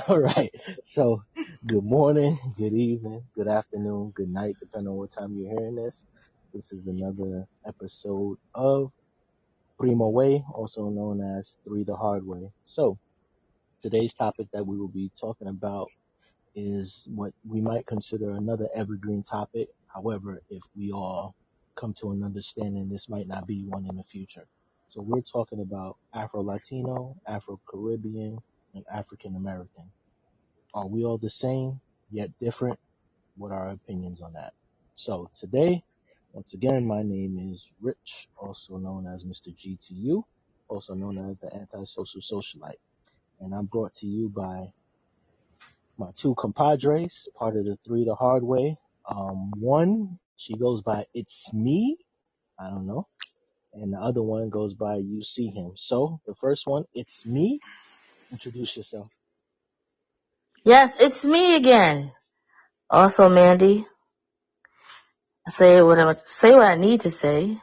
All right. So, good morning, good evening, good afternoon, good night, depending on what time you're hearing this. This is another episode of Primo Way, also known as Three the Hard Way. So, today's topic that we will be talking about is what we might consider another evergreen topic. However, if we all come to an understanding, this might not be one in the future. So, we're talking about Afro-Latino, Afro-Caribbean, and African American. Are we all the same, yet different? What are our opinions on that? So today, once again, my name is Rich, also known as Mr. GTU, also known as the Antisocial Socialite. And I'm brought to you by my two compadres, part of the Three the Hard Way. One, she goes by It's Me, I don't know. And the other one goes by You See Him. So the first one, It's Me. Introduce yourself. Yes, it's me again. Also, Mandy, say what I need to say.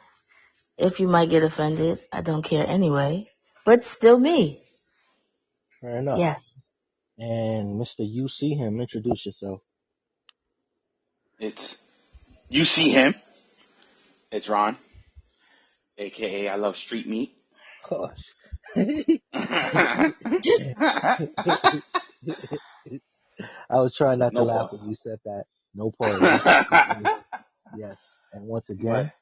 If you might get offended, I don't care anyway. But still me. Fair enough. Yeah. And Mr. You See Him, introduce yourself. It's you see him. It's Ron, aka I love street meat. Gosh. I was trying not to No laugh pause. when you said that. No pause. That's absolutely amazing. Yes. And once But again,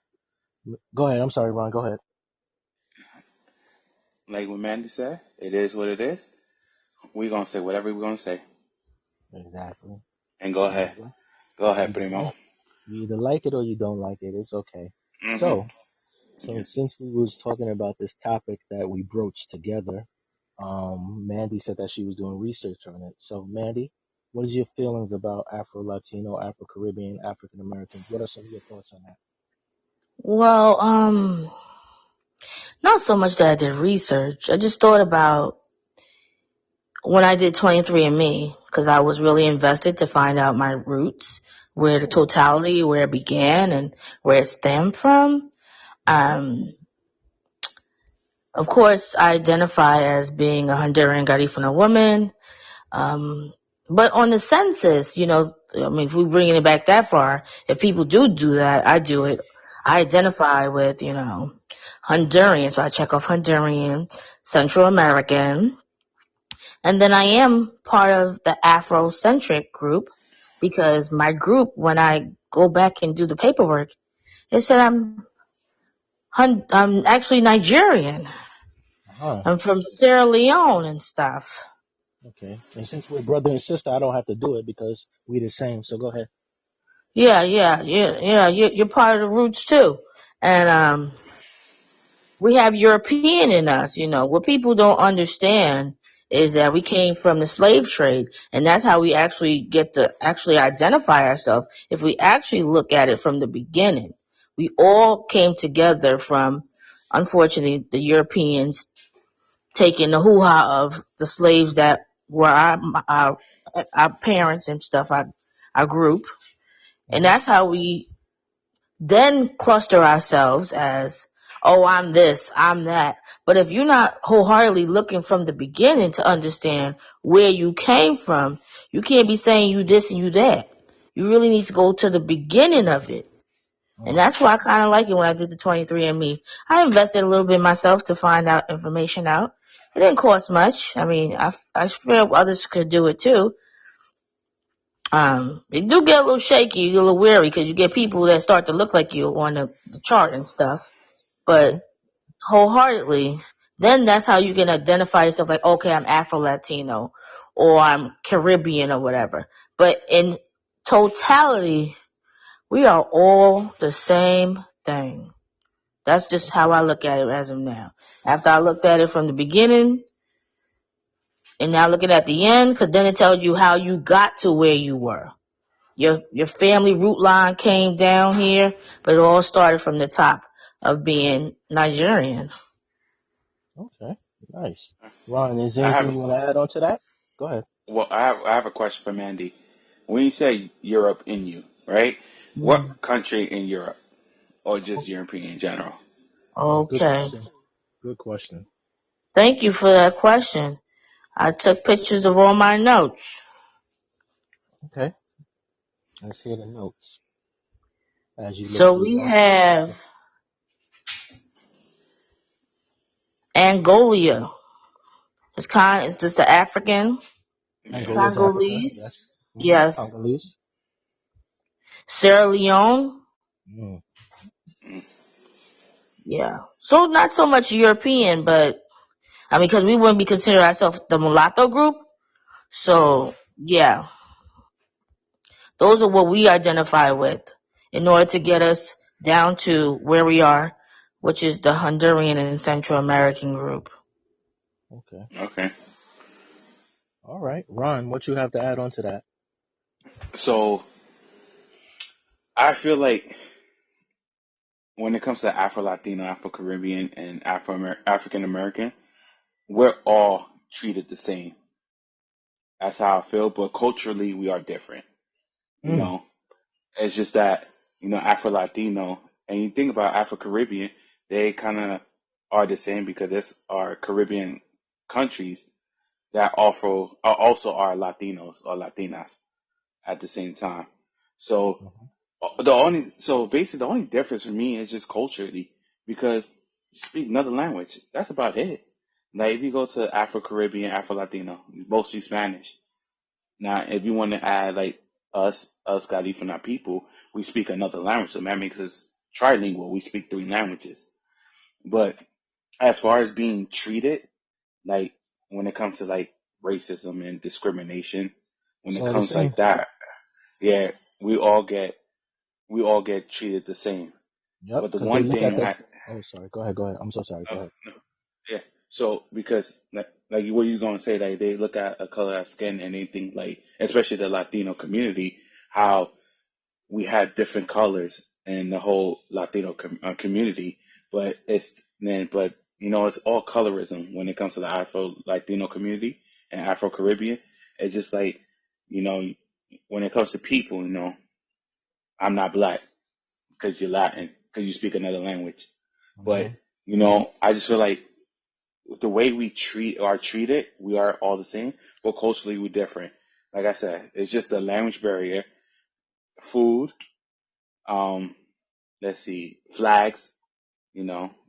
go ahead. I'm sorry, Ron. Go ahead. like what Mandy said, it is what it is. We're gonna say whatever we're gonna say. Exactly. And go ahead. Exactly. Go ahead, Either Primo. like, you either like it or you don't like it. It's okay. Mhm. So since we was talking about this topic that we broached together, Mandy said that she was doing research on it. So Mandy, what is your feelings about Afro-Latino, Afro-Caribbean, African Americans? What are some of your thoughts on that? Well, not so much that I did research. I just thought about when I did 23andMe, because I was really invested to find out my roots, where the Oh. totality, where it began and where it stemmed from. Okay. Of course, I identify as being a Honduran Garifuna woman. Um, but on the census, I mean, if we're bringing it back that far, if people do that, I do it. I identify with, Honduran. So I check off Honduran, Central American. And then I am part of the Afrocentric group because my group, when I go back and do the paperwork, it said I'm actually Nigerian. Uh-huh. I'm from Sierra Leone and stuff. Okay. And since we're brother and sister, I don't have to do it because we the same. So go ahead. Yeah. You're part of the roots too. And, we have European in us, What people don't understand is that we came from the slave trade, and that's how we actually get to actually identify ourselves. If we actually look at it from the beginning, we all came together from, unfortunately, the Europeans taking the hoo-ha of the slaves that were our parents and stuff, our group. And Hmm. that's how we then cluster ourselves as, oh, I'm this, I'm that. But if you're not wholeheartedly looking from the beginning to understand where you came from, you can't be saying you this and you that. You really need to go to the beginning of it. And Oh, that's why I kind of like it when I did the 23andMe. I invested a little bit myself to find out information out. It didn't cost much. I mean, I feel others could do it too. It do get a little shaky, you get a little weary because you get people that start to look like you on the chart and stuff. But okay. wholeheartedly, then that's how you can identify yourself like, okay, I'm Afro-Latino or I'm Caribbean or whatever. But in totality, we are all the same thing. That's just how I look at it as of now. After I looked at it from the beginning and now looking at the end, because then it tells you how you got to where you were. Your family root line came down here, but it all started from the top of being Nigerian. Okay. Nice. Ron, is there I anything have you want to add on to that? Go ahead. I have a question for Mandy. When you say Europe in you, right? Mm. What country in Europe, or just European in general? Oh, good Okay. question. Good question. Thank you for that question. I took pictures of all my notes. Okay, let's hear the notes as you look So through we them. have Angolia. It's just the African. Yeah. Angola is Africa, Congolese. yes. Yes. Congolese. Sierra Leone. Mm. Mm. Yeah. So not so much European, but I mean, because we wouldn't be considered ourselves the mulatto group. So yeah, those are what we identify with in order to get us down to where we are, which is the Honduran and Central American group. Okay. Okay. All right, Ron, what you have to add on to that? So I feel like when it comes to Afro-Latino, Afro-Caribbean, and African American, we're all treated the same. That's how I feel. But culturally, we are different. You Mm. know, it's just that Afro-Latino, and you think about Afro-Caribbean, they kind of are the same because this are Caribbean countries that also are Latinos or Latinas at the same time. So Mhm. so basically the only difference for me is just culturally because you speak another language. That's about it. Like if you go to Afro Caribbean, Afro Latino, you both speak Spanish. Now if you want to add like us Garifuna people, we speak another language, so that makes us trilingual. We speak three languages. But as far as being treated, like when it comes to like racism and discrimination, when It's it all the comes same. like that, yeah, we all get we all get treated the same. Yep, But the because they one look at thing the. I Oh, sorry. Go ahead. Go ahead. I'm so sorry. Go oh ahead. no yeah so because like what you gonna say like they look at a color of skin and they think like especially the Latino community how we have different colors in the whole Latino community, but it's all colorism when it comes to the Afro Latino community and Afro Caribbean. It's just like you know when it comes to people, I'm not black because you're Latin because you speak another language, but Hmm. I just feel like the way we are treated, we are all the same, but culturally we're different. Like I said, it's just a language barrier, food, um, let's see, flags,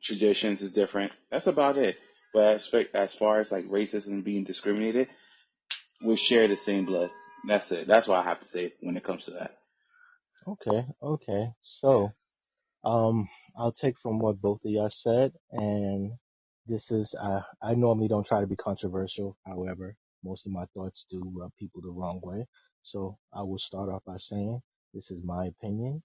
traditions is different. That's about it. But as far as like racism and being discriminated, we share the same blood. That's it. That's what I have to say when it comes to that. Okay. Okay. Yeah. So, um, I'll take from what both of y'all said, and this is I normally don't try to be controversial. However, most of my thoughts do rub people the wrong way. So I will start off by saying this is my opinion,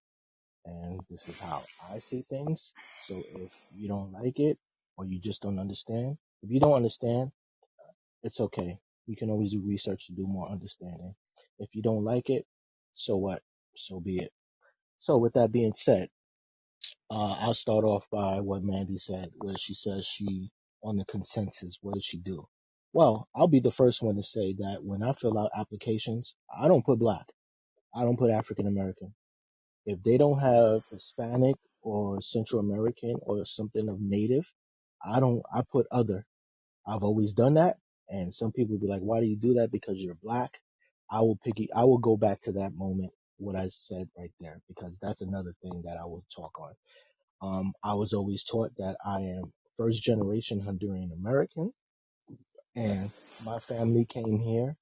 and this is how I see things. So if you don't like it, or you just don't understand, if you don't understand, it's okay. You can always do research to do more understanding. If you don't like it, so what? So be it. So with that being said, I'll start off by what Mandy said, where she says she, on the consensus, what does she do? Well, I'll be the first one to say that when I fill out applications, I don't put black. I don't put African American. If they don't have Hispanic or Central American or something of native, I put other. I've always done that. And some people be like, why do you do that? Because you're black. I will go back to that moment, what I said right there, because that's another thing that I will talk on. I was always taught that I am first generation Honduran American, and my family came here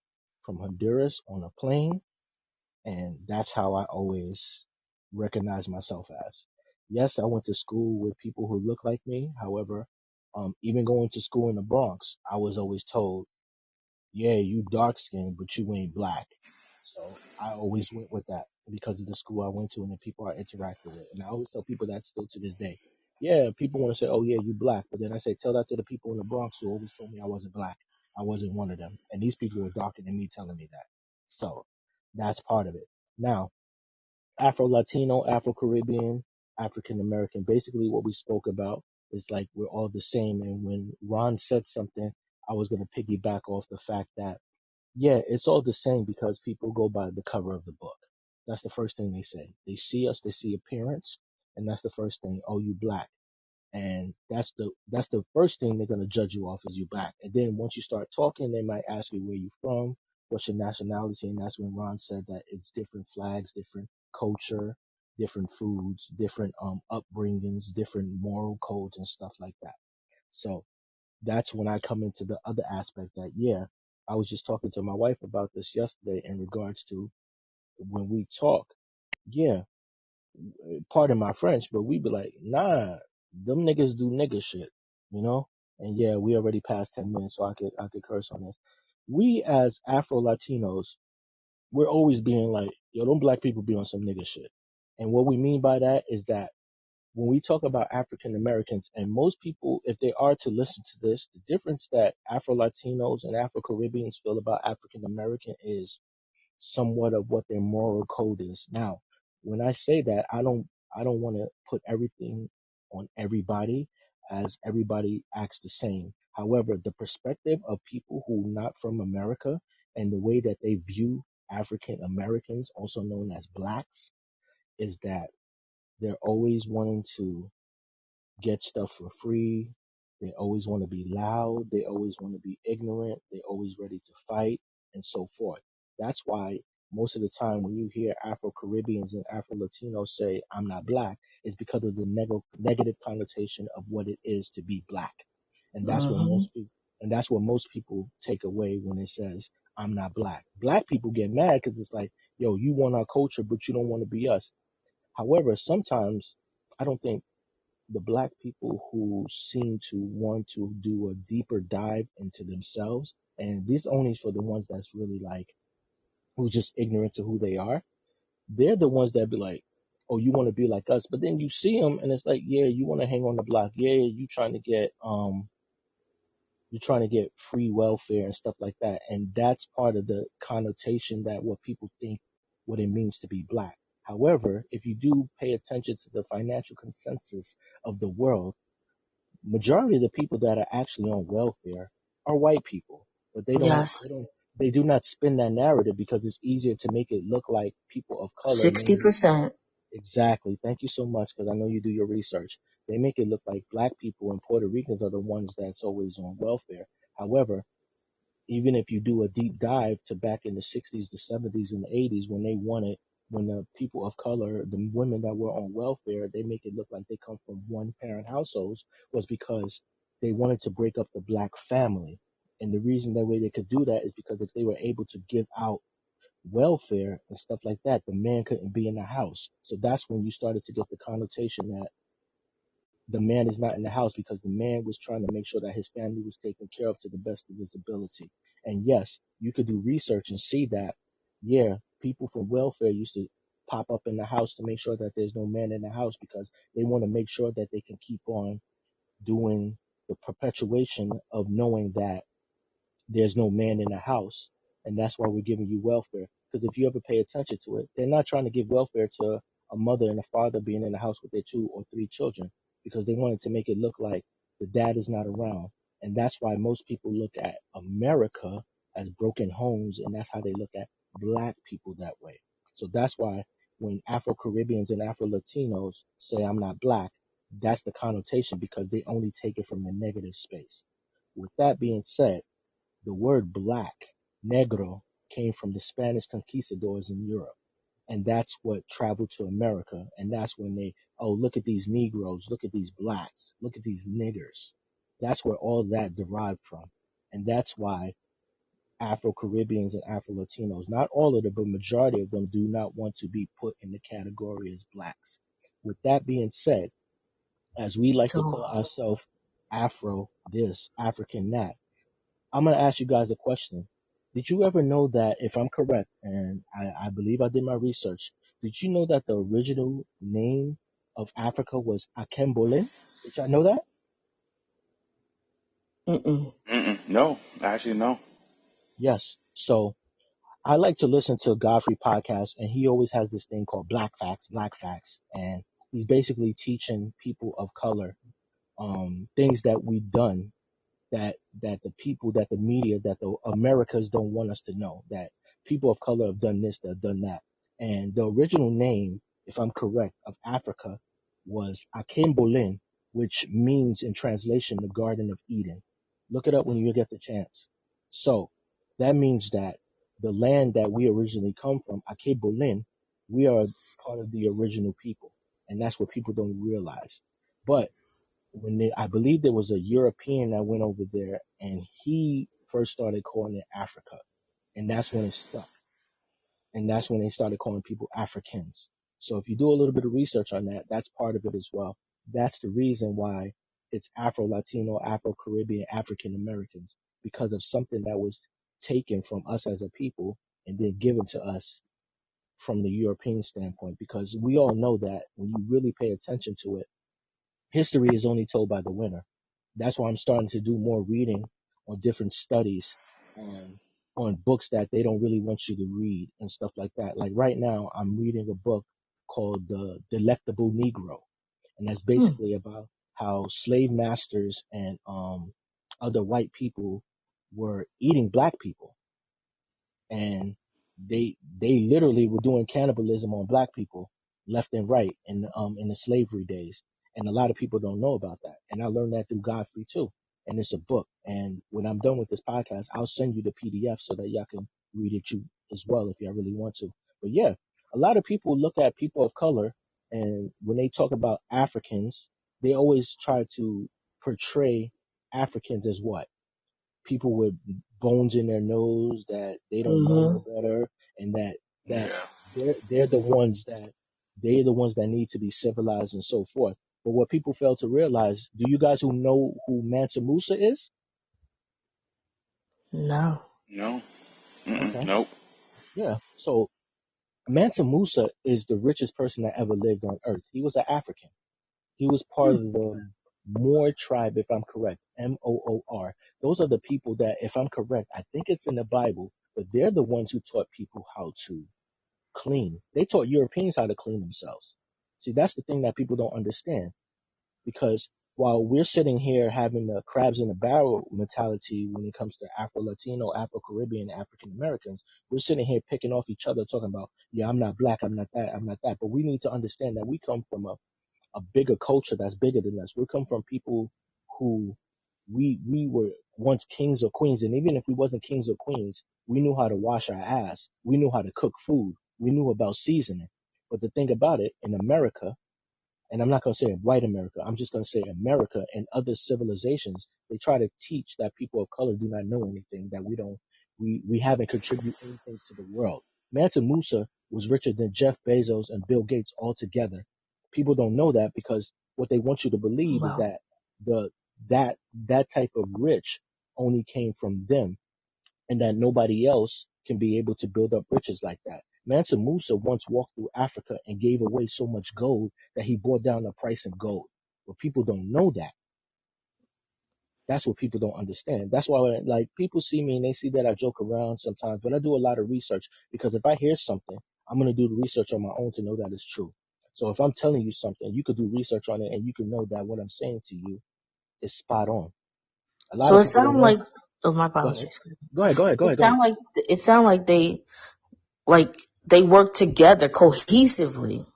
from Honduras on a plane, and that's how I always recognize myself as. Yes, I went to school with people who look like me. However, even going to school in the Bronx, I was always told, yeah, you dark skinned, but you ain't black. So I always went with that because of the school I went to and the people I interacted with. And I always tell people that still to this day. Yeah, people want to say, oh yeah, you black. But then I say, tell that to the people in the Bronx who always told me I wasn't black. I wasn't one of them. And these people were darker than me telling me that. So that's part of it. Now, Afro-Latino, Afro-Caribbean, African American, basically what we spoke about is like we're all the same. And when Ron said something, I was going to piggyback off the fact that yeah, it's all the same because people go by the cover of the book. That's the first thing they say. They see us, they see appearance, and that's the first thing. Oh, you black. And that's the first thing they're gonna judge you off is you black. And then once you start talking, they might ask you where you from, what's your nationality, and that's when Ron said that it's different flags, different culture, different foods, different upbringings, different moral codes and stuff like that. So that's when I come into the other aspect that yeah, I was just talking to my wife about this yesterday in regards to when we talk. Yeah, pardon my French, but we be like, nah, them niggas do nigga shit, you know? And yeah, we already passed 10 minutes, so I could curse on this. We as Afro-Latinos, we're always being like, yo, them black people be on some nigga shit. And what we mean by that is that when we talk about African Americans, and most people, if they are to listen to this, the difference that Afro-Latinos and Afro-Caribbeans feel about African American is somewhat of what their moral code is. Now, when I say that, I don't want to put everything on everybody as everybody acts the same. However, the perspective of people who not from America and the way that they view African Americans, also known as blacks, is that they're always wanting to get stuff for free. They always want to be loud. They always want to be ignorant. They're always ready to fight and so forth. That's why most of the time when you hear Afro-Caribbeans and Afro-Latinos say, I'm not black, it's because of the negative connotation of what it is to be black. And that's what Hmm. most people take away when it says, I'm not black. Black people get mad because it's like, yo, you want our culture, but you don't want to be us. However, sometimes I don't think the black people who seem to want to do a deeper dive into themselves, and this only for the ones that's really like who's just ignorant to who they are, they're the ones that be like, oh, you want to be like us, but then you see them and it's like, yeah, you want to hang on the block, yeah, you're trying to get free welfare and stuff like that, and that's part of the connotation that what people think what it means to be black. However, if you do pay attention to the financial consensus of the world, majority of the people that are actually on welfare are white people, but Yes, they do not spin that narrative because it's easier to make it look like people of color, mainly 60%. exactly. Thank you so much because I know you do your research. They make it look like black people and Puerto Ricans are the ones that's always on welfare. However, even if you do a deep dive to back in the 60s, the 70s, and the 80s when they wanted, when the people of color, the women that were on welfare, they make it look like they come from one parent households was because they wanted to break up the black family. And the reason that way they could do that is because if they were able to give out welfare and stuff like that, the man couldn't be in the house. So that's when you started to get the connotation that the man is not in the house because the man was trying to make sure that his family was taken care of to the best of his ability. And yes, you could do research and see that, yeah, people from welfare used to pop up in the house to make sure that there's no man in the house because they want to make sure that they can keep on doing the perpetuation of knowing that there's no man in the house, and that's why we're giving you welfare. Because if you ever pay attention to it, they're not trying to give welfare to a mother and a father being in the house with their 2 or 3 children, because they wanted to make it look like the dad is not around, and that's why most people look at America as broken homes, and that's how they look at black people that way. So that's why when Afro-Caribbeans and Afro-Latinos say I'm not black, that's the connotation because they only take it from the negative space. With that being said, the word black, negro, came from the Spanish conquistadors in Europe. And that's what traveled to America. And that's when they, oh, look at these Negroes, look at these blacks, look at these niggers. That's where all that derived from. And that's why Afro-Caribbeans and Afro-Latinos, not all of them, but majority of them do not want to be put in the category as blacks. With that being said, as we like to So, call ourselves Afro this, African that, I'm gonna ask you guys a question. Did you ever know that, if I'm correct, and I believe I did my research, did you know that the original name of Africa was Akembolin? Did y'all know that? mm-mm. Mm-mm. No, actually, no. Yes. So I like to listen to Godfrey podcast, and he always has this thing called Black Facts, and he's basically teaching people of color things that we've done that the people, that the media, that the Americas don't want us to know, that people of color have done this, they've done that. And the original name, if I'm correct, of Africa was Akim Bolin, which means in translation the Garden of Eden. Look it up when you get the chance. So that means that the land that we originally come from, Akebolin, we are part of the original people, and that's what people don't realize. But I believe there was a European that went over there, and he first started calling it Africa, and that's when it stuck, and that's when they started calling people Africans. So if you do a little bit of research on that, that's part of it as well. That's the reason why it's Afro-Latino, Afro-Caribbean, African Americans, because of something that was taken from us as a people and then given to us from the European standpoint. Because we all know that when you really pay attention to it, history is only told by the winner. That's why I'm starting to do more reading on different studies on books that they don't really want you to read and stuff like that. Like right now, I'm reading a book called The Delectable Negro, and that's Hmm. basically about how slave masters and other white people were eating black people, and they literally were doing cannibalism on black people left and right in the slavery days. And a lot of people don't know about that. And I learned that through Godfrey too. And it's a book. And when I'm done with this podcast, I'll send you the PDF so that y'all can read it you as well if y'all really want to. But yeah, a lot of people look at people of color, and when they talk about Africans, they always try to portray Africans as what? People with bones in their nose, that they don't know Hmm. no better, and that Yeah. they're the ones that need to be civilized and so forth. But what people fail to realize, do you guys who know who Mansa Musa is? No. No. Mm-mm. Okay. Nope. Yeah. So Mansa Musa is the richest person that ever lived on earth. He was an African. He was part Hmm. of the Moor tribe, if I'm correct. Moor. Those are the people that, if I'm correct, I think it's in the Bible, but they're the ones who taught people how to clean. They taught Europeans how to clean themselves. See, that's the thing that people don't understand, because while we're sitting here having the crabs in the barrel mentality when it comes to Afro-Latino, Afro-Caribbean, African Americans, we're sitting here picking off each other, talking about, yeah, I'm not black, I'm not that, I'm not that. But we need to understand that we come from a bigger culture that's bigger than us. We come from people who we were once kings or queens, and even if we wasn't kings or queens, we knew how to wash our ass. We knew how to cook food. We knew about seasoning. But the thing about it, in America, and I'm not going to say white America, I'm just going to say America and other civilizations, they try to teach that people of color do not know anything, that we haven't contributed anything to the world. Mansa Musa was richer than Jeff Bezos and Bill Gates all together. People don't know that because what they want you to believe is Wow. that the that type of rich only came from them, and that nobody else can be able to build up riches like that. Mansa Musa once walked through Africa and gave away so much gold that he brought down the price of gold. But people don't know that. That's what people don't understand. That's why, like, people see me and they see that I joke around sometimes, but I do a lot of research, because if I hear something, I'm going to do the research on my own to know that it's true. So if I'm telling you something, you could do research on it and you can know that what I'm saying to you is spot on. A lot So of it people don't sounds know. like. Oh, my Go ahead. apologies. Go ahead. Go ahead. Go It ahead. Go ahead. sound like like they work together cohesively,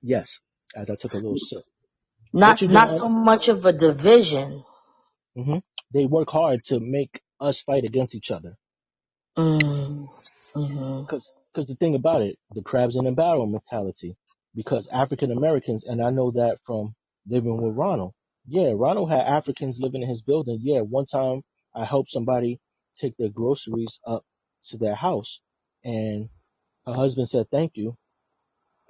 Yes, as I took a little sip. What you not don't, so much of a division. hmm they work hard to make us fight against each other. Mm. Hmm. Because the thing about it, the crabs in a barrel mentality. Because African Americans, and I know that from living with Ronald. Yeah, Ronald had Africans living in his building. Yeah, one time I helped somebody take their groceries up to their house, and her husband said thank you,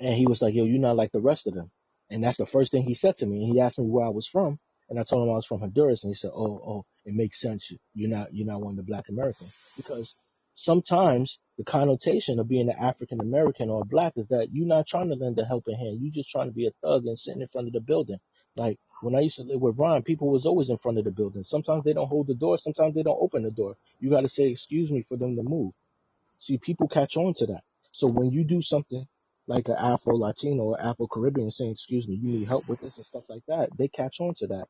and he was like, yo, you're not like the rest of them. And that's the first thing he said to me. And he asked me where I was from. And I told him I was from Honduras. And he said, oh, it makes sense. You're not one of the black Americans. Because sometimes the connotation of being an African American or black is that you're not trying to lend a helping hand. You're just trying to be a thug and sitting in front of the building. Like when I used to live with Ron, people was always in front of the building. Sometimes they don't hold the door. Sometimes they don't open the door. You got to say, excuse me, for them to move. See, people catch on to that. So when you do something like an Afro-Latino or Afro-Caribbean saying, excuse me, you need help with this and stuff like that, they catch on to that.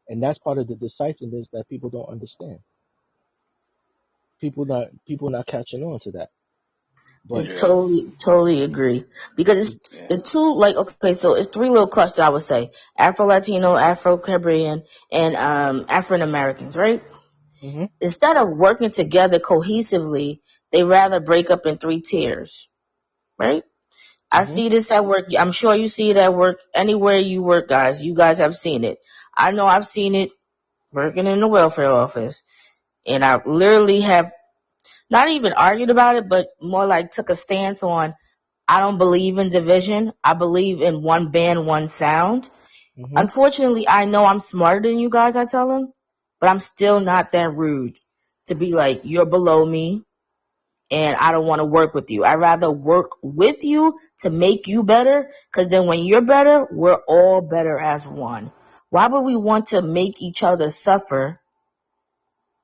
And that's part of the decipherment that people don't understand. People not catching on to that. But It's Yeah. totally agree. Because it's Yeah. the two, like, okay, so it's three little clusters, I would say. Afro-Latino, Afro-Caribbean, and African Americans, right? mhm, Instead of working together cohesively, they rather break up in three tiers, right? I mhm, see this at work. I'm sure you see it at work. Anywhere you work, guys, you guys have seen it. I know I've seen it working in the welfare office. And I literally have not even argued about it, but more like took a stance on I don't believe in division. I believe in one band, one sound. mhm. Unfortunately, I know I'm smarter than you guys, I tell them, but I'm still not that rude to be like, you're below me and I don't want to work with you. I'd rather work with you to make you better, because then when you're better, we're all better as one. Why would we want to make each other suffer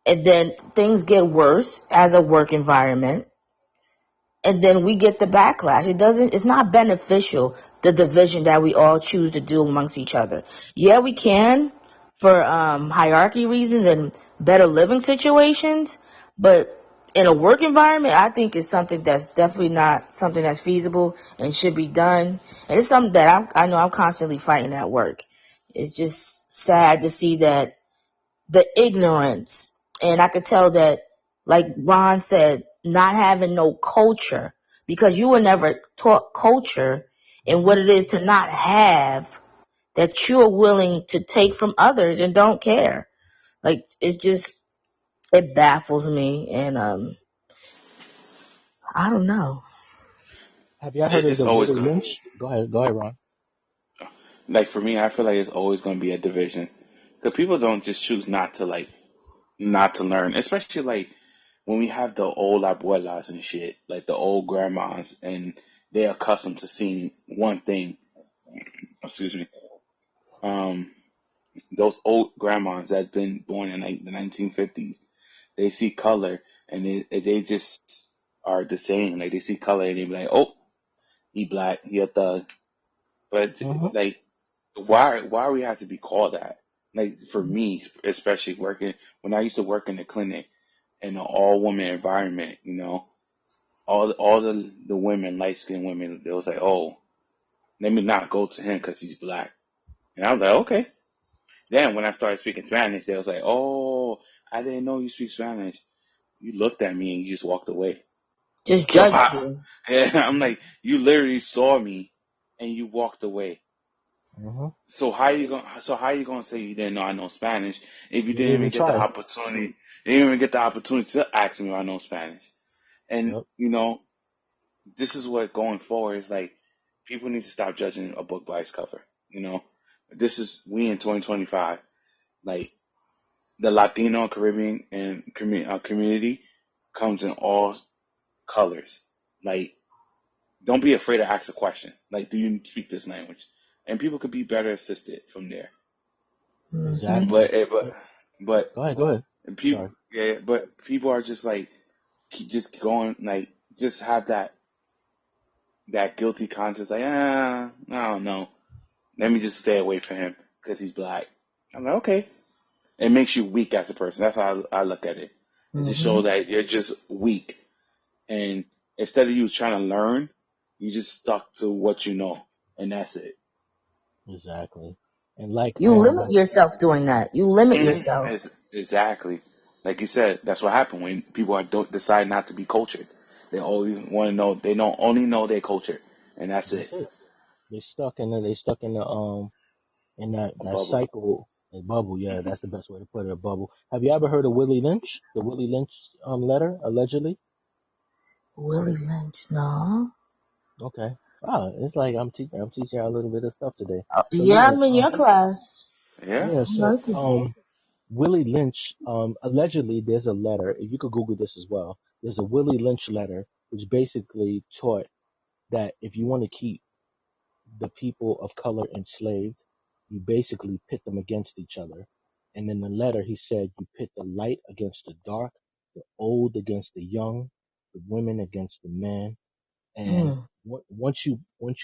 and then things get worse as a work environment? And then we get the backlash. It's not beneficial, the division that we all choose to do amongst each other. Yeah, we can for hierarchy reasons and better living situations, but in a work environment, I think it's something that's definitely not something that's feasible and should be done. And it's something that I know I'm constantly fighting at work. It's just sad to see that the ignorance. And I could tell that, like Ron said, not having no culture, because you were never taught culture and Mhm. what it is to not have, that you're willing to take from others and don't care. Like, it baffles me. And, I don't know. Have y'all heard of It's the always Willie going. Lynch? Go ahead, Ron. Like for me, I feel like it's always going to be a division because people don't just choose not to learn, especially like when we have the old abuelas and shit, like the old grandmas, and they're accustomed to seeing one thing. Excuse me. Um, those old grandmas that's been born in like the 1950s, they see color and they just are the same. Like they see color and they be like, oh, he black, he a thug. But Mhm, like, why we have to be called that? Like for me, especially working when I used to work in the clinic in an all woman environment, you know, all the women, light skinned women, they was like, oh, let me not go to him because he's black. And I was like, okay. Then when I started speaking Spanish, they was like, oh, I didn't know you speak Spanish. You looked at me and you just walked away. Just So judge I, you. yeah, I'm like, you literally saw me and you walked away. mhm. So how you gonna say you didn't know I know Spanish if you You didn't didn't even even get the try. opportunity? You didn't even get the opportunity to ask me if I know Spanish. And Yep. you know, this is what going forward is like. People need to stop judging a book by its cover. You know, this is we in 2025. Like the Latino Caribbean and community comes in all colors. Like, don't be afraid to ask a question. Like, do you speak this language? And people could be better assisted from there. Hmm. But Exactly. eh, but But but go ahead. Go ahead. people Sorry. yeah. But people are just like keep just going like just have that guilty conscience. Like I don't know. Let me just stay away from him because he's black. I'm like okay. It makes you weak as a person. That's how I look at it. It just Hmm. shows that you're just weak. And instead of you trying to learn, you just stuck to what you know, and that's it. Exactly. And like You limit yourself doing that. You limit yourself. Exactly. Like you said, that's what happened when people don't decide not to be cultured. They always want to know. They don't only know their culture, and that's that's it. it. They stuck in the in A that bubble. cycle, a bubble. Yeah, that's the best way to put it. A bubble. Have you ever heard of Willie Lynch? The Willie Lynch letter, allegedly. Willie Lynch, no. Okay. Ah, it's like I'm teaching you a little bit of stuff today. So Yeah, yeah, I'm in your class. Yeah. yeah. I'm So liking. Willie Lynch, allegedly, there's a letter. If you could Google this as well, there's a Willie Lynch letter, which basically taught that if you want to keep the people of color enslaved, you basically pit them against each other. And in the letter, he said you pit the light against the dark, the old against the young, the women against the men, and Mm. once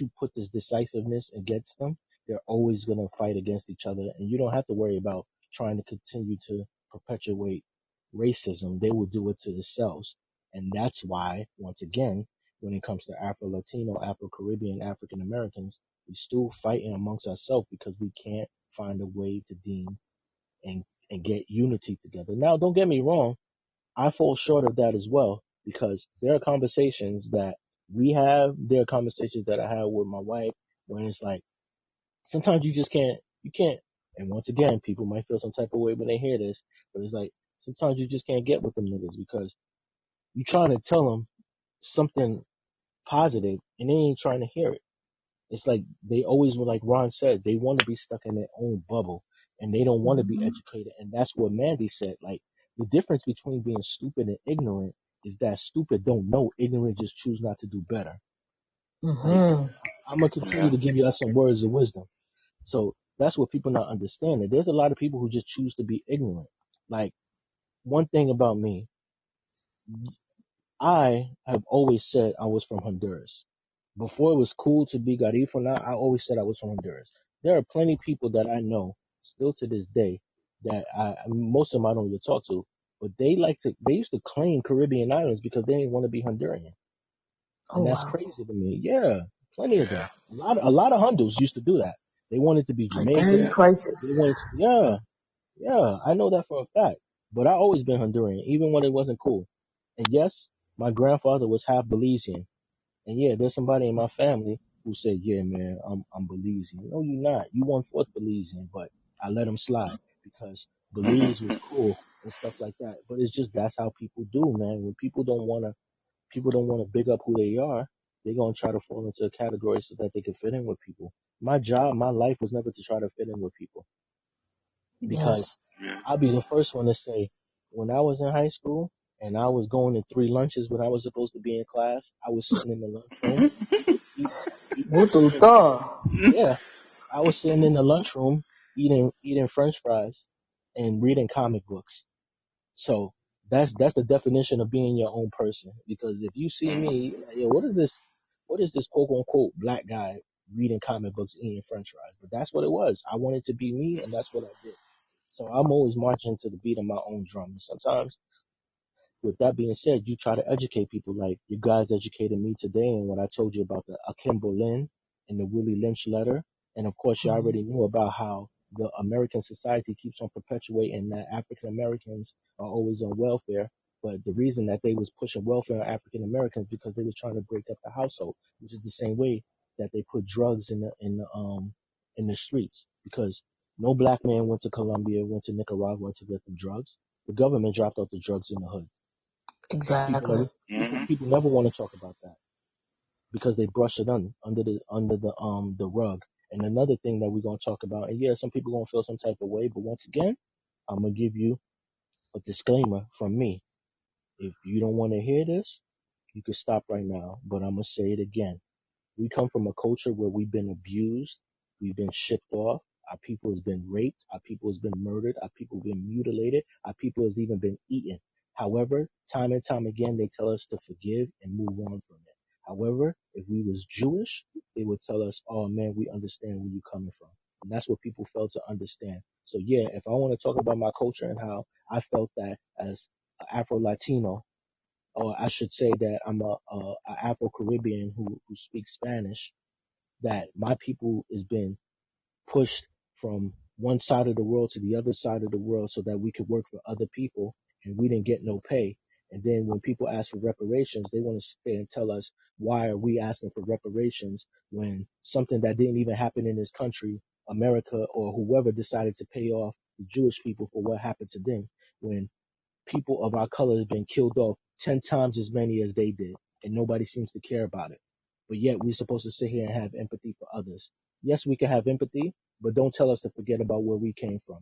you put this decisiveness against them, they're always going to fight against each other, and you don't have to worry about trying to continue to perpetuate racism. They will do it to themselves, and that's why, once again, when it comes to Afro-Latino, Afro-Caribbean, African Americans, we still fighting amongst ourselves because we can't find a way to deem and and get unity together. Now, don't get me wrong, I fall short of that as well because there are conversations that we have, there are conversations that I have with my wife when it's like sometimes you just can't, you can't. And once again, people might feel some type of way when they hear this, but it's like sometimes you just can't get with them niggas because you trying to tell them something positive and they ain't trying to hear it. It's like they always, like Ron said, they want to be stuck in their own bubble and they don't want to be Mhm. educated. And that's what Mandy said. Like the difference between being stupid and ignorant is that stupid don't know, ignorant just choose not to do better. Like Mhm. I'm gonna continue Yeah. to give you some words of wisdom. So that's what people not understanding. There's a lot of people who just choose to be ignorant. Like one thing about me, I have always said I was from Honduras. Before it was cool to be Garifuna, I always said I was from Honduras. There are plenty of people that I know still to this day that most of them I don't even talk to, but they used to claim Caribbean islands because they didn't want to be Honduran. Oh And that's wow. crazy to me. Yeah, plenty of them. Yeah. A lot of Hondus used to do that. They wanted to be Identity Jamaican. Yeah. They crisis. wanted, yeah, yeah, I know that for a fact. But I always been Honduran, even when it wasn't cool. And yes, my grandfather was half Belizean. And yeah, there's somebody in my family who said, "Yeah, man, I'm Belizean." No, you're not. You 1/4 Belizean, but I let him slide because Belize was cool and stuff like that. But it's just that's how people do, man. When people don't wanna big up who they are, they're gonna try to fall into a category so that they can fit in with people. My job, my life was never to try to fit in with people because Yes. Yeah. I'll be the first one to say, when I was in high school and I was going to 3 lunches when I was supposed to be in class, I was sitting in the lunchroom, eat, eat, eating, Bututo. yeah, I was sitting in the lunchroom eating French fries and reading comic books. So that's the definition of being your own person. Because if you see Mm. me, you're like, yo, what is this? What is this quote unquote black guy reading comic books, eating French fries? But that's what it was. I wanted to be me, and that's what I did. So I'm always marching to the beat of my own drum. And sometimes with that being said, you try to educate people like you guys educated me today and when I told you about the Akimbo Lynn and the Willie Lynch letter. And of course, you Mhm. already knew about how the American society keeps on perpetuating that African Americans are always on welfare. But the reason that they was pushing welfare on African Americans because they were trying to break up the household, which is the same way that they put drugs in the streets because no black man went to Colombia, went to Nicaragua to get the drugs. The government dropped off the drugs in the hood. And people Exactly. never people Mhm. people never want to talk about that because they brush it under the rug. And another thing that we're gonna talk about, and yeah, some people gonna feel some type of way, but once again, I'm gonna give you a disclaimer from me. If you don't want to hear this, you can stop right now. But I'm gonna say it again. We come from a culture where we've been abused, we've been shipped off, our people has been raped, our people has been murdered, our people have been mutilated, our people has even been eaten. However, time and time again, they tell us to forgive and move on from it. However, if we was Jewish, they would tell us, oh man, we understand where you're coming from. And that's what people fail to understand. So yeah, if I want to talk about my culture and how I felt that as an Afro-Latino, or I should say that I'm a Afro-Caribbean who speaks Spanish, that my people has been pushed from one side of the world to the other side of the world so that we could work for other people and we didn't get no pay. And then when people ask for reparations, they want to sit there and tell us why are we asking for reparations when something that didn't even happen in this country, America or whoever decided to pay off the Jewish people for what happened to them when people of our color have been killed off 10 times as many as they did, and nobody seems to care about it. But yet we're supposed to sit here and have empathy for others. Yes, we can have empathy, but don't tell us to forget about where we came from.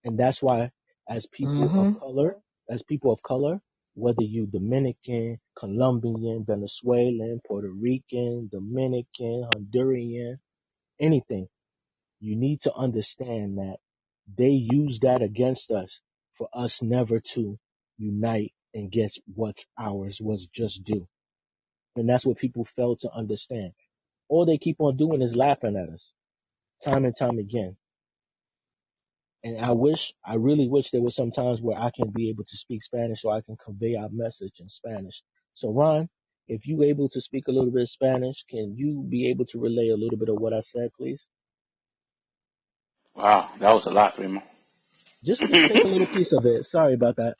And that's why, as people of Mhm. color, as people of color, whether you Dominican, Colombian, Venezuelan, Puerto Rican, Dominican, Honduran, anything, you need to understand that they use that against us for us never to unite and get what's ours was just due. And that's what people fail to understand. All they keep on doing is laughing at us time and time again. And I really wish there was some times where I can be able to speak Spanish so I can convey our message in Spanish. So Ron, If you able to speak a little bit of Spanish, can you be able to relay a little bit of what I said, please? Wow, that was a lot, Primo. Just take a little piece of it. Sorry about that.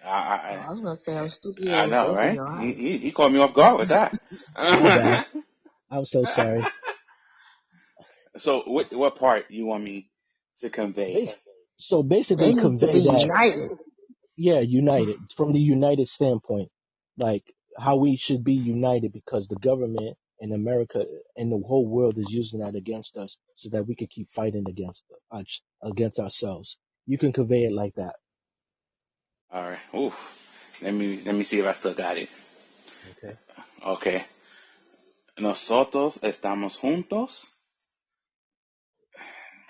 I, Oh, I I was gonna say how stupid it I is. know, Open right? your He, eyes. he he caught me off guard with that. My bad. I'm so sorry. So what part you want me to convey? Ba- So They basically need to be convey that, united. yeah, united from the united standpoint, like how we should be united because the government in America and the whole world is using that against us so that we can keep fighting against ourselves. You can convey it like that. All right. Oof. Let me see if I still got it. Okay. Okay. Nosotros estamos juntos.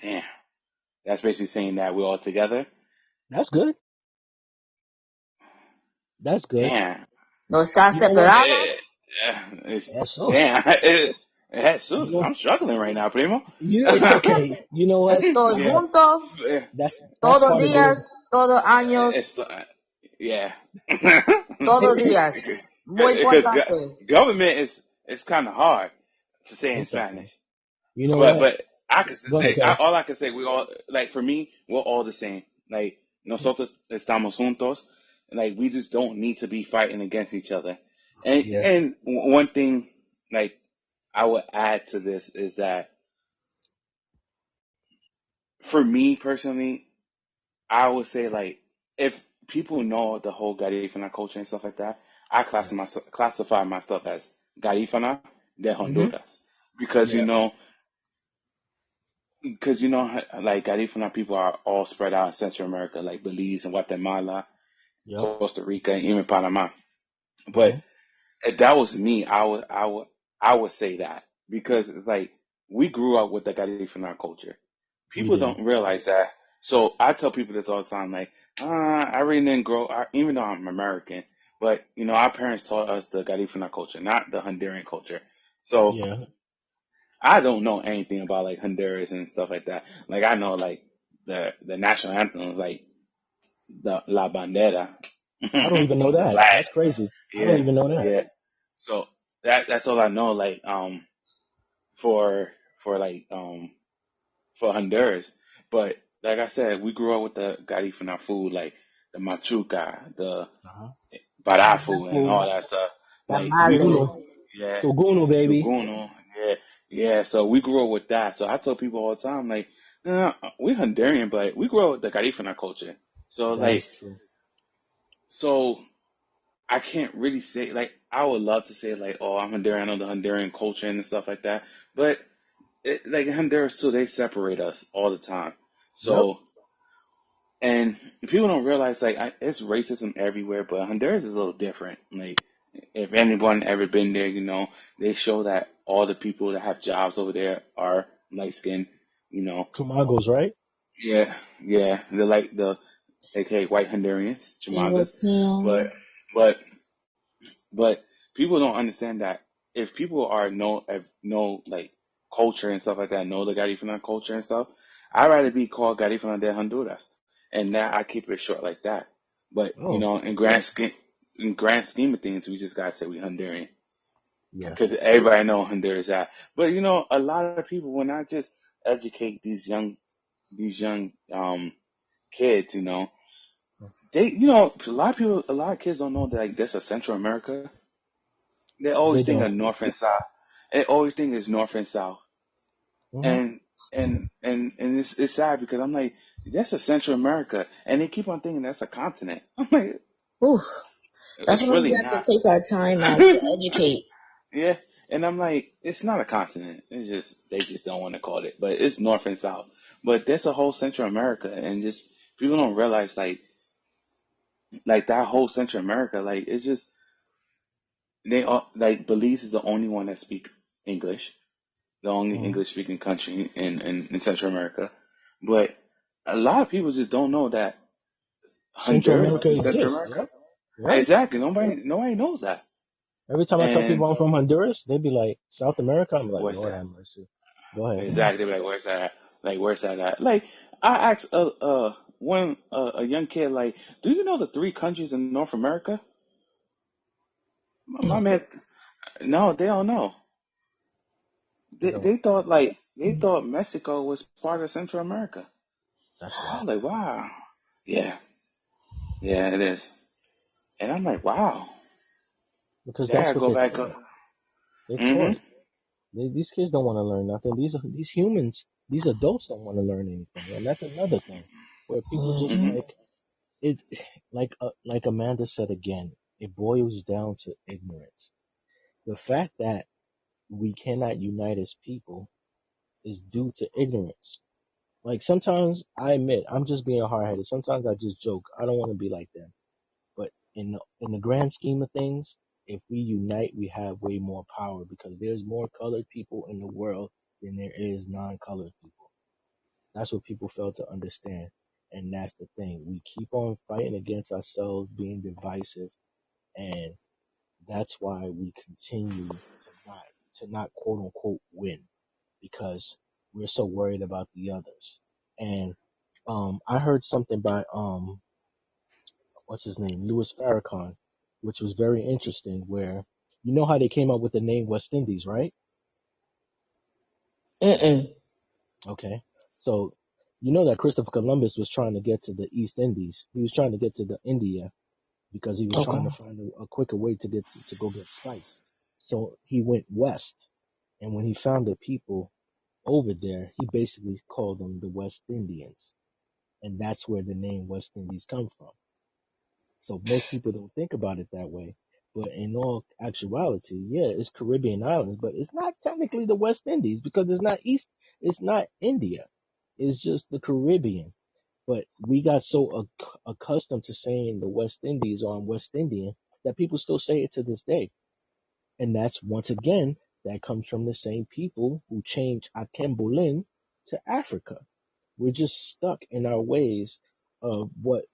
Damn. That's basically saying that we're all together. That's good. That's good. Damn. No está You know what? separado. Eh, it's, Eso. damn. You Jesus, know, I'm struggling right now, primo. it's okay. You know what? Estoy Yeah. junto. That's Todos part of being, días. Todos años. It's yeah. Todos días. Muy Because importante. government is kind of hard to say in it's okay. Spanish. You know But what? I could just Go ahead, say guys. all I can say we all like for me we're all the same. Like nosotros estamos juntos. Like we just don't need to be fighting against each other. And Yeah. one thing like I would add to this is that for me personally, I would say like if people know the whole Garifuna culture and stuff like that, I Yes. classify myself as Garifuna de Mhm. Honduras because Yeah. like Garifuna people are all spread out in Central America, like Belize and Guatemala, Yep. Costa Rica, and even Panama. But Mhm. if that was me, I would say that because it's like we grew up with the Garifuna culture. We People did. don't realize that. So I tell people this all the time, like, I really didn't even though I'm American, but our parents taught us the Garifuna culture, not the Honduran culture. So Yeah. I don't know anything about like Honduras and stuff like that. Like I know like the national anthem is like the La Bandera, I don't even know the that. flag. That's crazy. I don't Yeah, even know that. yeah. So that's all I know. Like for for like for Honduras, but like I said, we grew up with the Garifuna food, like the machuca, the Uh-huh. barafu, and Barafu. all that stuff. Like we grew, Tuguno. Tamales. yeah, Tuguno, baby. Tuguno, yeah, yeah. So we grew up with that. So I tell people all the time, like, we Honduran, but we grew up with the Garifuna culture. So That is like, true. so I can't really say like I would love to say like, oh, I'm Honduran, I know the Honduran culture and stuff like that, but like in Honduras too, they separate us all the time. Yep. So and people don't realize like it's racism everywhere, but Honduras is a little different. Like if anyone ever been there, they show that all the people that have jobs over there are light skinned. You know, Tumagos, right? yeah, yeah, they're like the aka white Hondurans, Chimagas, but European. but but people don't understand that if people have know like culture and stuff like that, know the Garifuna culture and stuff, I'd rather be called Garifuna de Honduras, and that I keep it short like that. But Oh, in grand scheme of things, we just gotta say we Honduran yeah. because everybody know Honduras that. But a lot of people when I just educate these young kids, a lot of kids don't know that like this is Central America. They They always think of don't. North and South. They always think it's North and South. Mhm. And it's sad because I'm like, that's a Central America. And they keep on thinking that's a continent. I'm like, Ooh, that's it's why we really have to not. take our time out to educate. Yeah. And I'm like, it's not a continent. It's just they just don't want to call it. But it's North and South. But there's a whole Central America and just people don't realize like that whole Central America, like it's just they all like Belize is the only one that speak English. The only Mhm. English speaking country in Central America. But a lot of people just don't know that Central Honduras America is Central exists. America. Yep. Right. Exactly. Nobody knows that. Every time I tell And people I'm from Honduras, they be like, South America. I'm like, where's Lord that? have mercy. Go ahead. Exactly. Like where's that at? Like where's that at? Like I asked a young kid like, do you know the three countries in North America? my man, no, they don't know. They They, don't. they thought Mexico was part of Central America. That's I wild. was like, wow, yeah, yeah, it is. And I'm like, wow, Because yeah, that's I what go they're back taught. up. They're Mm-hmm. taught. These kids don't want to learn nothing. These humans, these adults don't want to learn anything, and that's another thing where people just Mm-hmm. Mm-hmm. like it. Like Amanda said again, it boils down to ignorance. The fact that we cannot unite as people is due to ignorance. Like sometimes I admit I'm just being hard headed. Sometimes I just joke. I don't want to be like them. But in the grand scheme of things, if we unite, we have way more power because there's more colored people in the world than there is non-colored people. That's what people fail to understand, and that's the thing. We keep on fighting against ourselves, being divisive, and that's why we continue to not quote unquote win because we're so worried about the others. And I heard something by what's his name, Louis Farrakhan, which was very interesting. Where you know how they came up with the name West Indies, right? Mm-mm. Okay, so you know that Christopher Columbus was trying to get to the East Indies. He was trying to get to the India because he was trying to Okay. find a quicker way to get to go get spice. So he went west, and when he found the people over there, he basically called them the West Indians, and that's where the name West Indies come from. So most people don't think about it that way. But in all actuality, yeah, it's Caribbean islands, but it's not technically the West Indies because it's not India. It's just the Caribbean. But we got so accustomed to saying the West Indies or I'm West Indian that people still say it to this day. And that's once again, that comes from the same people who changed Akembolin to Africa. We're just stuck in our ways of what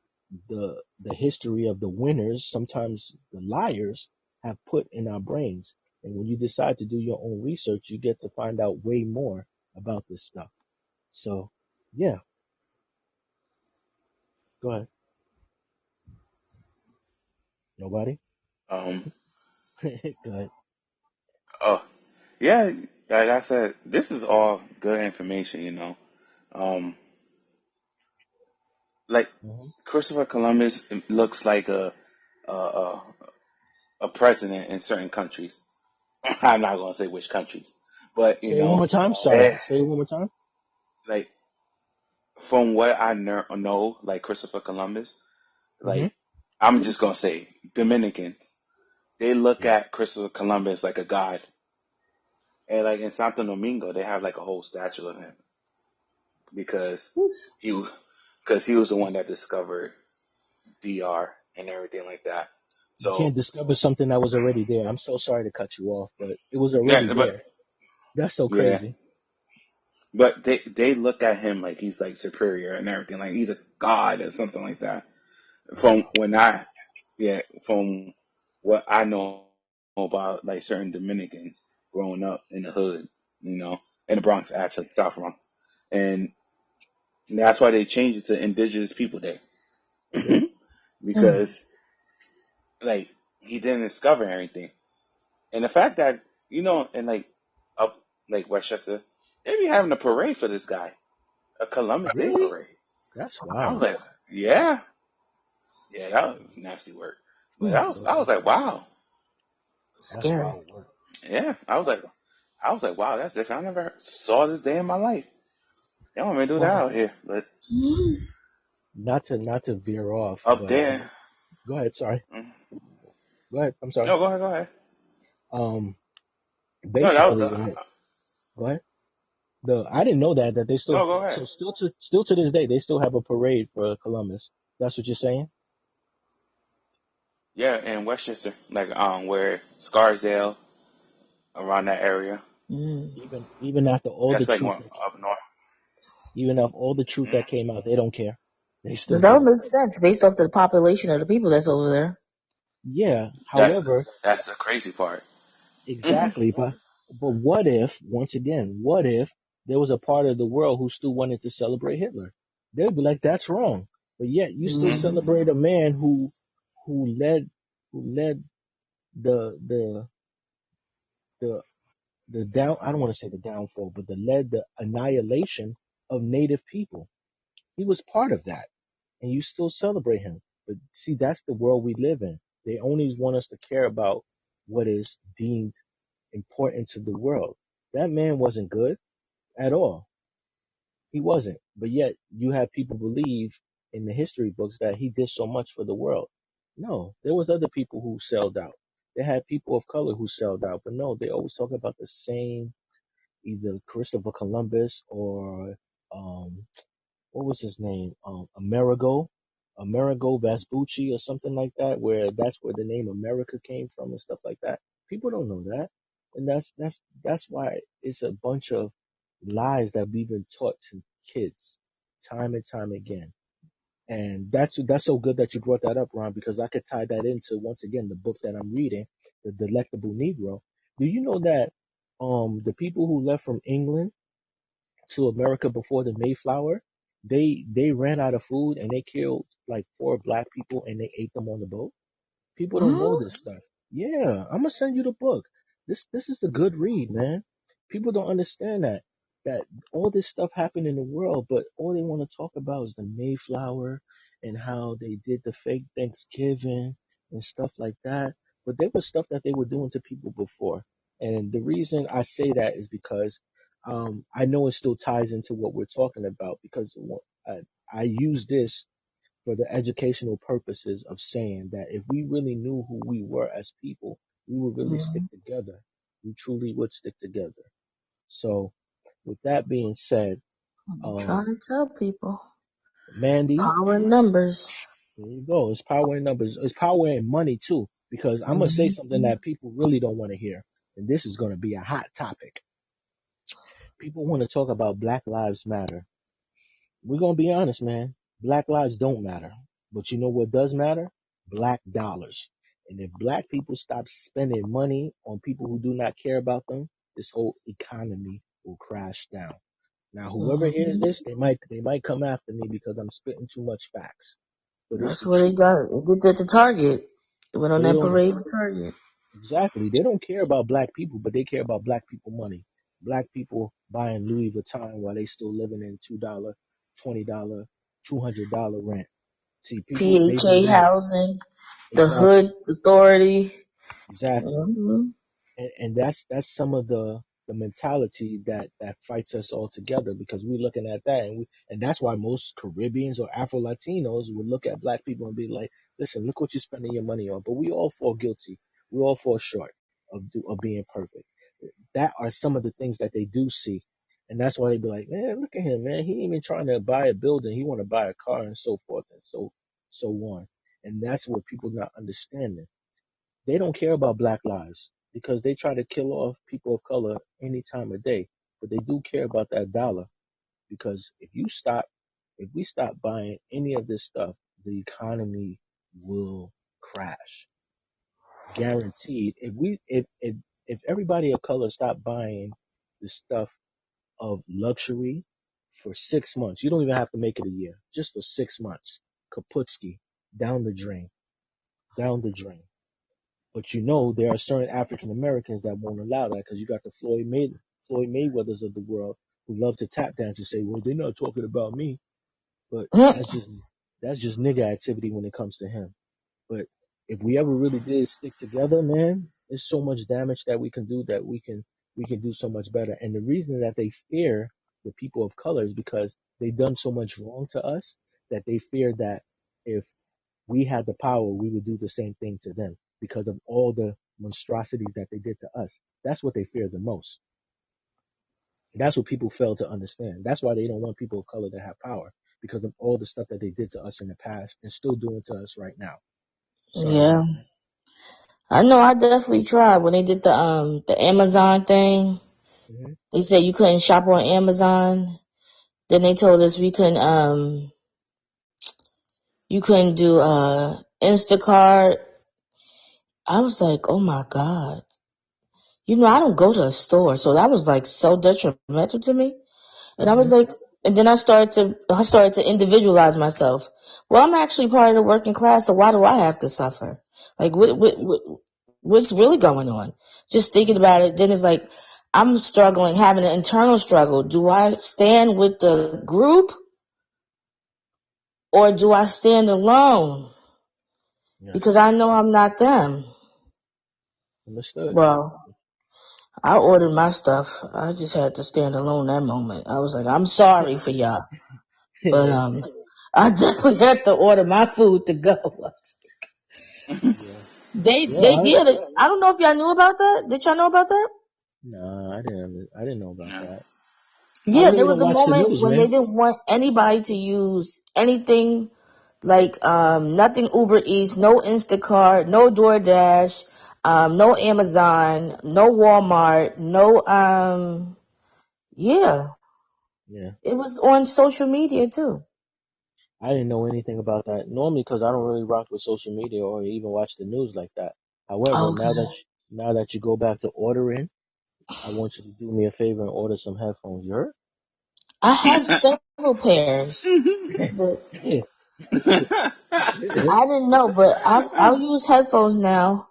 the history of the winners, sometimes the liars, have put in our brains. And when you decide to do your own research, you get to find out way more about this stuff. So, yeah, go ahead. Nobody? Um. Go ahead. Oh, yeah. Like I said, this is all good information. Um. Like Hmm. Christopher Columbus looks like a a president in certain countries. I'm not gonna say which countries, but Say it one more time. Sorry. eh, Say it one more time. like from what I know, like Christopher Columbus, Hmm. like I'm just gonna say Dominicans, they look Yeah. at Christopher Columbus like a god, and like in Santo Domingo, they have like a whole statue of him because he because he was the one that discovered DR and everything like that. You can't So discover something that was already there. I'm so sorry to cut you off, but it was already yeah, but there. That's so yeah, crazy. but they look at him like he's like superior and everything, like he's a god or something like that. From Wow. when I yeah, from what I know about like certain Dominicans growing up in the hood, in the Bronx actually, South Bronx, and that's why they changed it to Indigenous People Day Yep. Mm. because like he didn't discover anything, and the fact that in like up like Westchester, they be having a parade for this guy, a Columbus Day Really? parade. That's I was wild. like, yeah, yeah, that was nasty work, but Mm. That's I was like, wow, that's Scary. wild work. yeah, I was like, wow, that's different. I never saw this day in my life. They don't even do that Well, out here, but not to veer off, up but there, go ahead. Sorry. mm, Go ahead. I'm sorry. no, go ahead, go ahead. Um, No, that was basically, the when go ahead. I didn't know that they still no, go so ahead. still to this day they still have a parade for Columbus. That's what you're saying? Yeah, in Westchester, like where Scarsdale around that area. Mm. Even after all the That's like truth more that up north. even after all the truth that Mm, came out, they don't care. They still That do would it. make sense based off the population of the people that's over there. Yeah. that's However, that's the crazy part. Hmm. exactly, but what if, once again, what if there was a part of the world who still wanted to celebrate Hitler? They'd be like, that's wrong. But yet you still Hmm. Mm. celebrate a man who led who led the the the the down I don't want to say the downfall, but the annihilation of native people. He was part of that, and you still celebrate him. But see, that's the world we live in. They only want us to care about what is deemed important to the world. That man wasn't good at all. He wasn't. But yet you have people believe in the history books that he did so much for the world. No, there was other people who sold out. They had people of color who sold out, but no, they always talk about the same, either Christopher Columbus or um what was his name? Amerigo Vespucci or something like that, where that's where the name America came from and stuff like that. People don't know that. And that's why it's a bunch of lies that we've been taught to kids time and time again. And that's so good that you brought that up, Ron, because I could tie that into once again the book that I'm reading, The Delectable Negro. Do you know that the people who left from England to America before the Mayflower, they ran out of food and they killed like four black people and they ate them on the boat? People don't know Mm-hmm. this stuff. Yeah, I'm gonna send you the book. This is a good read, man. People don't understand that all this stuff happened in the world, but all they want to talk about is the Mayflower and how they did the fake Thanksgiving and stuff like that. But there was stuff that they were doing to people before. And the reason I say that is because I know it still ties into what we're talking about because I use this for the educational purposes of saying that if we really knew who we were as people, we would really stick together. We truly would stick together. So, with that being said, I'm trying um, to tell people. Mandy, Power in numbers. there you go. It's power in numbers. It's power in money too. Because I'm gonna say something Mm-hmm. that people really don't want to hear, and this is gonna be a hot topic. People want to talk about Black Lives Matter. We're gonna be honest, man. Black lives don't matter. But you know what does matter? Black dollars. And if black people stop spending money on people who do not care about them, this whole economy will crash down. Now, whoever hears Mm-hmm. this, they might come after me because I'm spitting too much facts. But it's That's the what they truth. got. They did that to Target. They went on They that don't parade to Target. exactly. They don't care about black people, but they care about black people money. Black people buying Louis Vuitton while they still living in $2, $20, $200 rent. See, people they PHA believe housing, the exactly, Hood Authority. exactly, Mm-hmm. and that's some of the mentality that fights us all together because we're looking at that and that's why most Caribbeans or Afro-Latinos would look at black people and be like, listen, look what you're spending your money on. But we all fall guilty. We all fall short of being perfect. That are some of the things that they do see. And that's why they be like, man, look at him, man. He ain't even trying to buy a building. He want to buy a car and so forth and so on. And that's what people not understanding. They don't care about black lives because they try to kill off people of color any time of day. But they do care about that dollar because if we stop buying any of this stuff, the economy will crash. Guaranteed. If everybody of color stop buying the stuff of luxury for 6 months, you don't even have to make it a year, just for 6 months. Kaputski, down the drain, down the drain. But you know there are certain African Americans that won't allow that because you got the Floyd Mayweathers of the world who love to tap dance and say, "Well, they're not talking about me," but that's just nigga activity when it comes to him. But if we ever really did stick together, man, there's so much damage that we can do that we can do so much better. And the reason that they fear the people of color is because they've done so much wrong to us that they fear that if we had the power, we would do the same thing to them because of all the monstrosities that they did to us. That's what they fear the most. That's what people fail to understand. That's why they don't want people of color to have power because of all the stuff that they did to us in the past and still doing to us right now. So, Yeah. I know I definitely tried when they did the Amazon thing. mhm. They said you couldn't shop on Amazon. Then they told us you couldn't do Instacart. I was like, oh my God. I don't go to a store, so that was like so detrimental to me. And I was Mhm. like, and then I started to individualize myself. Well, I'm actually part of the working class, so why do I have to suffer? Like, what, Exactly. what, what, what's really going on? Just thinking about it, then it's like I'm struggling, having an internal struggle. Do I stand with the group or do I stand alone? Because Yes. I know I'm not them. Understood. Well, I ordered my stuff. I just had to stand alone that moment. I was like, I'm sorry for y'all, but I definitely had to order my food to go. Yeah. Yeah. I don't know if y'all knew about that. Did y'all know about that? Nah, I didn't know about Yeah. that. I Yeah, really there don't was a watch the moment news, when they man. didn't want anybody to use anything like nothing Uber Eats, no Instacart, no DoorDash, no Amazon, no Walmart, no yeah. Yeah. It was on social media too. I didn't know anything about that. Normally, because I don't really rock with social media or even watch the news like that. However, Okay. now that you go back to ordering, I want you to do me a favor and order some headphones. You I have several pairs, but heard? I didn't know, but I'll use headphones now.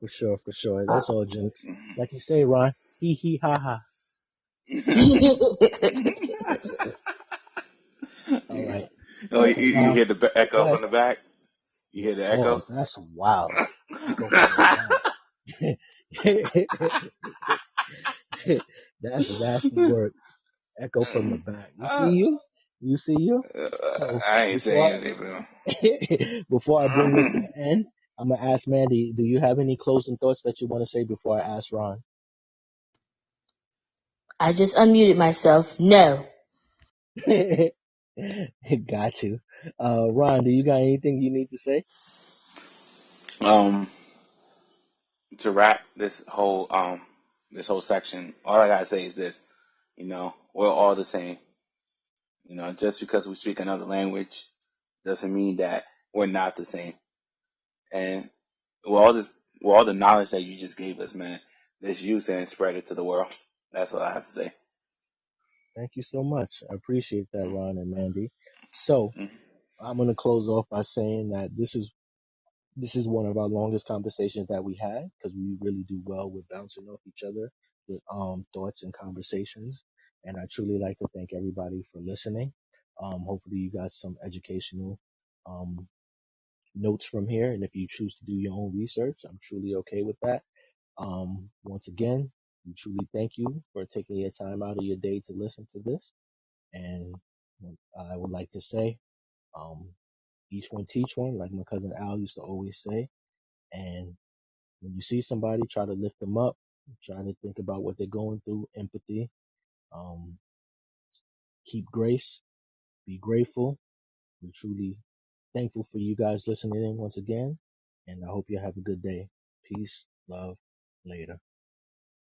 For sure, for sure. Uh, That's all jokes. Like you say, Ron. Hee hee ha ha. All right. Oh, So you hear the go echo ahead. from the back? You Yeah, hear the echo? pause. That's wild. Echo from the back. That's nasty work. Echo from the back. You see Uh, you? You see you? So I ain't saying anything, bro. before I bring this to an end, I'm gonna ask Mandy, do you have any closing thoughts that you want to say before I ask Ron? I just unmuted myself. No. Got you. Ron, do you got anything you need to say? Um, to wrap this whole section, all I gotta say is this: we're all the same. Just because we speak another language doesn't mean that we're not the same. And with all this, with all the knowledge that you just gave us, man, let's use it and spread it to the world. That's all I have to say. Thank you so much. I appreciate that, Ron and Mandy. So Mm. I'm gonna close off by saying that this is one of our longest conversations that we had because we really do well with bouncing off each other with thoughts and conversations. And I truly like to thank everybody for listening. Hopefully you got some educational um notes from here. And if you choose to do your own research, I'm truly okay with that. Once again, we truly thank you for taking your time out of your day to listen to this. And I would like to say, um, each one teach one, like my cousin Al used to always say. And when you see somebody, try to lift them up, try to think about what they're going through, empathy, um, keep grace, be grateful. We're truly thankful for you guys listening in once again. And I hope you have a good day. Peace, love, later.